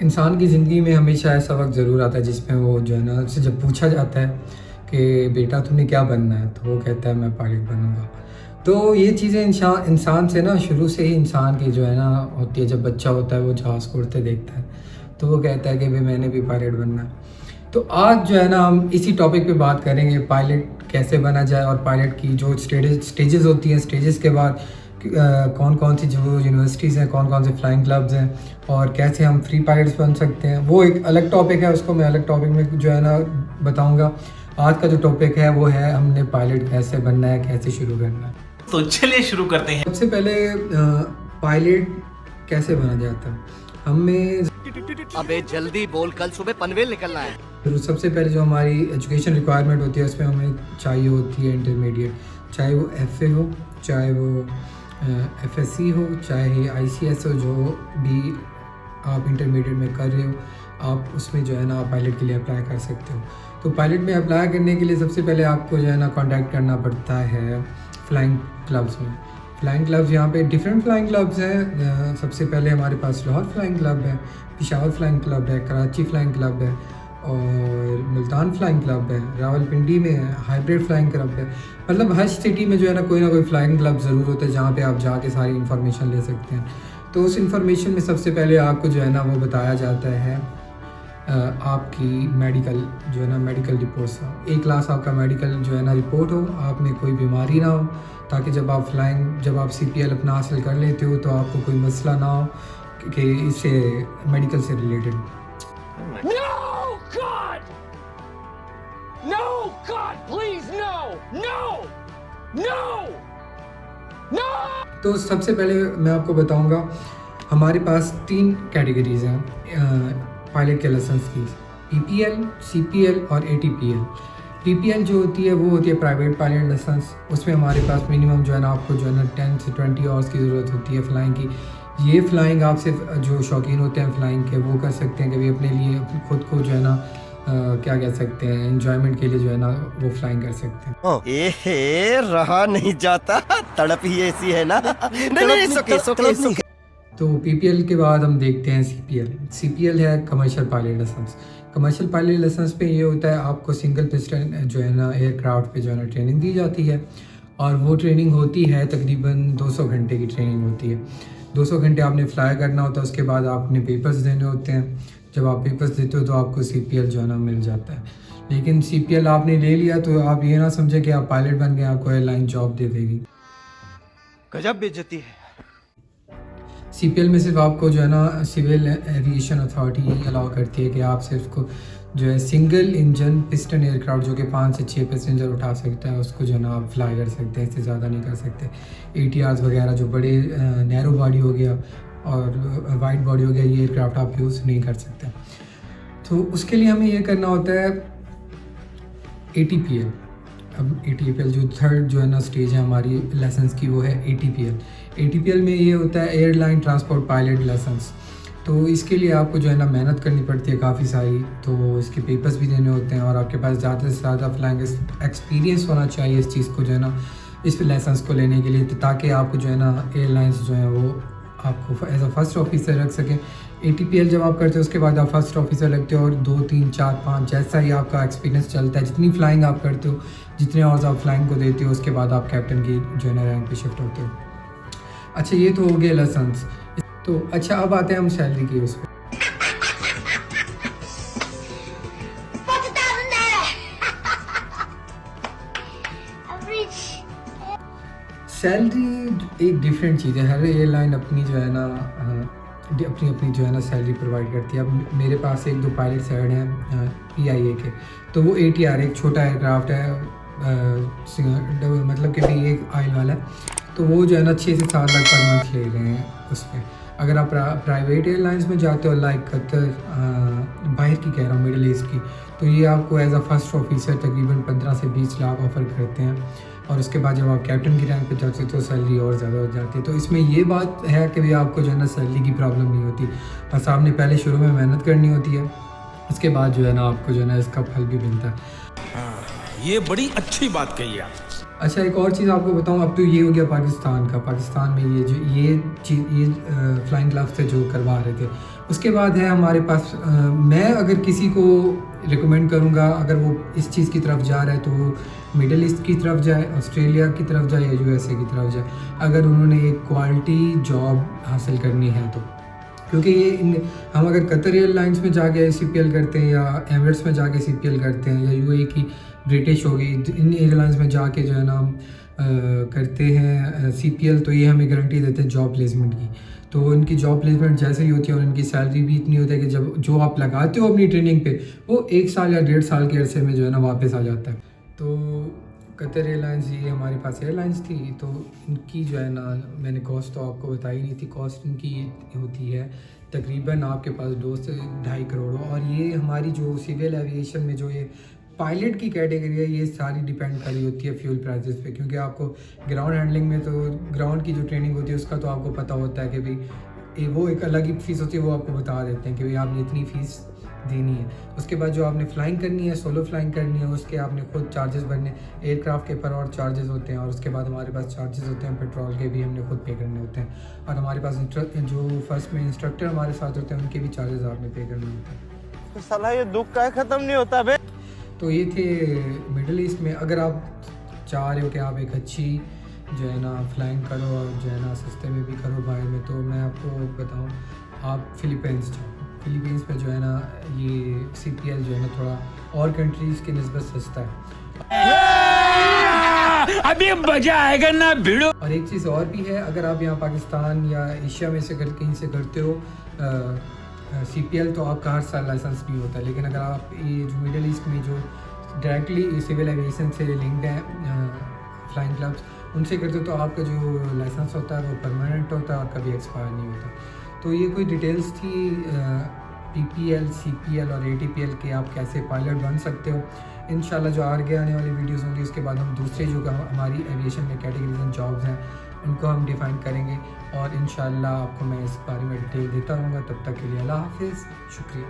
इंसान की ज़िंदगी में हमेशा ऐसा वक्त ज़रूर आता है जिसमें वो जो है ना उससे जब पूछा जाता है कि बेटा तुमने क्या बनना है, तो वो कहता है मैं पायलट बनूंगा। तो ये चीज़ें इंसान से ना शुरू से ही इंसान की जो है ना होती है। जब बच्चा होता है वो जहाज़ को उड़ते देखता है तो वो कहता है कि भाई मैंने भी पायलट बनना है। तो आज जो है ना हम इसी टॉपिक पे बात करेंगे, पायलट कैसे बना जाए और पायलट की जो स्टेजेस होती हैं, स्टेजेस के बाद कौन कौन सी जो यूनिवर्सिटीज़ हैं, कौन कौन से फ्लाइंग क्लब्स हैं और कैसे हम फ्री पायलट्स बन सकते हैं। वो एक अलग टॉपिक है, उसको मैं अलग टॉपिक में जो है ना बताऊंगा। आज का जो टॉपिक है वो है हमने पायलट कैसे बनना है, कैसे शुरू करना है। तो चलिए शुरू करते हैं। सबसे पहले पायलट कैसे बना जाता है, हमें अबे जल्दी बोल, कल सुबह पनवेल निकलना है। तो सबसे पहले जो हमारी एजुकेशन रिक्वायरमेंट होती है उसमें हमें चाहिए होती है इंटरमीडिएट, चाहे वो FA हो, चाहे वो FSC हो, चाहे ICS हो। जो भी आप इंटरमीडिएट में कर रहे हो आप उसमें जो है ना आप पायलट के लिए अप्लाई कर सकते हो। तो पायलट में अप्लाई करने के लिए सबसे पहले आपको जो है ना कॉन्टैक्ट करना पड़ता है फ्लाइंग क्लब्स में। फ्लाइंग क्लब्स यहाँ पे डिफरेंट फ्लाइंग क्लब्स हैं। सबसे पहले हमारे पास लाहौर फ्लाइंग क्लब है, पेशावर फ्लाइंग क्लब है, कराची फ्लाइंग क्लब है और मुल्तान फ्लाइंग क्लब है, रावलपिंडी में है, हाइब्रिड फ्लाइंग क्लब है। मतलब हर सिटी में जो है ना कोई फ्लाइंग क्लब ज़रूर होता है जहाँ पे आप जाके सारी इन्फॉर्मेशन ले सकते हैं। तो उस इन्फॉर्मेशन में सबसे पहले आपको जो है ना वो बताया जाता है आपकी मेडिकल जो है ना मेडिकल रिपोर्ट्स हो। एक क्लास आपका मेडिकल जो है ना रिपोर्ट हो, आप में कोई बीमारी ना हो, ताकि जब आप CPL अपना हासिल कर लेते हो तो आपको कोई मसला ना हो कि इससे मेडिकल से related. No, God! No, God, please, no! No! No! No! तो सबसे पहले मैं आपको बताऊंगा हमारे पास 3 कैटेगरीज हैं पायलट के लाइसेंस की, PPL, CPL और ATPL। PPL जो होती है वो होती है प्राइवेट पायलट लाइसेंस। उसमें हमारे पास मिनिमम जो है ना आपको जो है ना 10 से 20 आवर्स की ज़रूरत होती है फ़्लाइंग की। ये फ़्लाइंग आप सिर्फ जो शौकीन होते हैं फ़्लाइंग के वो कर सकते हैं, कभी अपने लिए खुद को जो है ना क्या कह सकते हैं एंजॉयमेंट के लिए जो है ना वो फ्लाइंग कर सकते हैं। रहा नहीं जाता, तड़प ही ऐसी है ना। नहीं, सुके। तो PPL के बाद हम देखते हैं CPL है commercial pilot licence. Commercial pilot licence पे ये होता है आपको सिंगल पिस्टन जो है ना एयरक्राफ्ट पे जो है ना ट्रेनिंग दी जाती है और वो ट्रेनिंग होती है तकरीबन 200 घंटे की ट्रेनिंग होती है। 200 घंटे आपने फ्लाई करना होता है, उसके बाद आपने पेपर्स देने होते हैं। जब आप पेपर्स देते हो तो आपको CPL जो है ना मिल जाता है। लेकिन CPL आपने ले लिया तो आप ये ना समझे कि आप पायलट बन गए, आपको एयरलाइन जॉब दे देगी। गजब बेइज्जती है। CPL में सिर्फ आपको जो है ना सिविल एविएशन अथॉरिटी अलाउ करती है कि आप सिर्फ को जो है सिंगल इंजन पिस्टन एयरक्राफ्ट जो कि 5 से 6 पैसेंजर उठा सकता है उसको जो है ना आप फ्लाई कर सकते हैं, इससे ज़्यादा नहीं कर सकते। ATRs वगैरह जो बड़े नैरो बॉडी हो गया और वाइड बॉडी हो गया, ये एयरक्राफ्ट आप यूज़ नहीं कर सकते। तो उसके लिए हमें ये करना होता है ATPL। अब ATPL जो थर्ड जो है ना स्टेज है हमारी लाइसेंस की वो है ATPL में ये होता है एयरलाइन ट्रांसपोर्ट पायलट लाइसेंस। तो इसके लिए आपको जो है ना मेहनत करनी पड़ती है काफ़ी सारी, तो इसके पेपर्स भी देने होते हैं और आपके पास ज़्यादा से ज़्यादा फ्लाइंग एक्सपीरियंस होना चाहिए इस चीज़ को जो है ना इस लाइसेंस को लेने के लिए, ताकि आपको जो है ना एयरलाइंस जो है वो आपको एज अ फर्स्ट ऑफिसर रख सकें। ATPL जब आप करते हो उसके बाद आप फर्स्ट ऑफिसर लगते हो और 2, 3, 4, 5 जैसा ही आपका एक्सपीरियंस चलता है, जितनी फ्लाइंग आप करते हो, जितने आवर्स आप फ्लाइंग को देते हो, उसके बाद आप कैप्टन की जो है ना रैंक पे शिफ्ट होते हो। अच्छा, ये तो हो गया लाइसेंस। तो अच्छा अब आते हैं हम सैलरी की उस पर। सैलरी एक डिफरेंट चीज़ है, हर एयरलाइन अपनी जो है ना अपनी जो है ना सैलरी प्रोवाइड करती है। अब मेरे पास 1-2 पायलट साइड हैं PIA के, तो वो ATR एक छोटा एयरक्राफ्ट है मतलब कि भी एक आयल वाला है, तो वो जो है ना 6 से 7 लाख पर मंथ ले रहे हैं उस पर। अगर आप प्राइवेट एयरलाइंस में जाते हो लाइक कतर, बाहर की कह रहा हूँ मिडिल ईस्ट की, तो ये आपको एज अ फर्स्ट ऑफिसर तकरीबन 15 से 20 लाख ऑफ़र करते हैं और उसके बाद जब आप कैप्टन की रैंक पे जाते हो तो सैलरी और ज़्यादा हो जाती है। तो इसमें ये बात है कि भी आपको जो है ना सैलरी की प्रॉब्लम नहीं होती, बस आपने पहले शुरू में मेहनत करनी होती है, उसके बाद जो है ना आपको जो है ना इसका फल भी मिलता है। ये बड़ी अच्छी बात कही आप। अच्छा, एक और चीज़ आपको बताऊं, अब तो ये हो गया पाकिस्तान का। पाकिस्तान में ये फ्लाइंग ग्लव्स थे जो करवा रहे थे। उसके बाद है हमारे पास मैं अगर किसी को रिकमेंड करूंगा, अगर वो इस चीज़ की तरफ जा रहा है तो वो मिडल ईस्ट की तरफ जाए, ऑस्ट्रेलिया की तरफ जाए या यूएसए की तरफ जाए, अगर उन्होंने एक क्वालिटी जॉब हासिल करनी है तो। क्योंकि हम अगर कतर एयरलाइंस में जाके CPL करते हैं या एमिरेट्स में जाके CPL करते हैं या UAE की ब्रिटिश होगी, इन एयरलाइंस में जाके जो है ना हम करते हैं CPL, तो ये हमें गारंटी देते हैं जॉब प्लेसमेंट की। तो इनकी जॉब प्लेसमेंट जैसे ही होती है और इनकी सैलरी भी इतनी होती है कि जब जो आप लगाते हो अपनी ट्रेनिंग पे, वो 1 साल या 1.5 साल के अरसे में जो है ना वापस आ जाता है। तो कतर एयरलाइंस ये हमारे पास एयरलाइंस थी, तो इनकी जो है ना, मैंने कॉस्ट तो आपको बताई नहीं थी। कॉस्ट इनकी होती है तकरीबन आपके पास 2 से 2.5 करोड़। और ये हमारी जो सिविल एविएशन में जो ये पायलट की कैटेगरी है, ये सारी डिपेंड कर रही होती है फ्यूल प्राइसेस पे। क्योंकि आपको ग्राउंड हैंडलिंग में तो ग्राउंड की जो ट्रेनिंग होती है उसका तो आपको पता होता है कि भाई वो एक अलग ही फ़ीस होती है, वो आपको बता देते हैं कि भाई आपने इतनी फ़ीस देनी है। उसके बाद जो आपने फ़्लाइंग करनी है, सोलो फ्लाइंग करनी है, उसके आपने खुद चार्जेस भरने, एयरक्राफ्ट के पर और चार्जेस होते हैं। और उसके बाद हमारे पास चार्जेस होते हैं पेट्रोल के भी, हमने खुद पे करने होते हैं। और हमारे पास जो फर्स्ट में इंस्ट्रक्टर हमारे साथ होते हैं उनके भी चार्जेस आपने पे करने होते हैं। तो साला ये दुख का ख़त्म नहीं होता बे। तो ये थे मिडल ईस्ट में। अगर आप चाह रहे हो कि आप एक अच्छी जो है ना फ्लाइंग करो और जो है ना सस्ते में भी करो बाहर में, तो मैं आपको बताऊं, आप फिलीपींस जाओ। फिलीपींस में जो है ना ये CPL जो है ना थोड़ा और कंट्रीज़ की निस्बत सस्ता है। अभी मजा आएगा ना भिड़ो। और एक चीज़ और भी है, अगर आप यहाँ पाकिस्तान या एशिया में से कहीं से करते हो CPL, तो आपका हर साल लाइसेंस नहीं होता। लेकिन अगर आप ये जो मिडिल ईस्ट में जो डायरेक्टली सिविल एविएशन से लिंक्ड है फ्लाइंग क्लब्स, उनसे करते हो तो आपका जो लाइसेंस होता है वो परमानेंट होता है और कभी एक्सपायर नहीं होता। तो ये कोई डिटेल्स थी PPL, CPL और ATPL के आप कैसे पायलट बन सकते हो। इंशाल्लाह जो आगे आने वाली वीडियोस होंगी उसके बाद हम दूसरे जो हमारी एविएशन में कैटेगरीज एंड जॉब्स हैं उनको हम डिफ़ाइन करेंगे और इंशाल्लाह आपको मैं इस बारे में डिटेल देता रहूँगा। तब तक के लिए अल्लाह हाफिज़, शुक्रिया।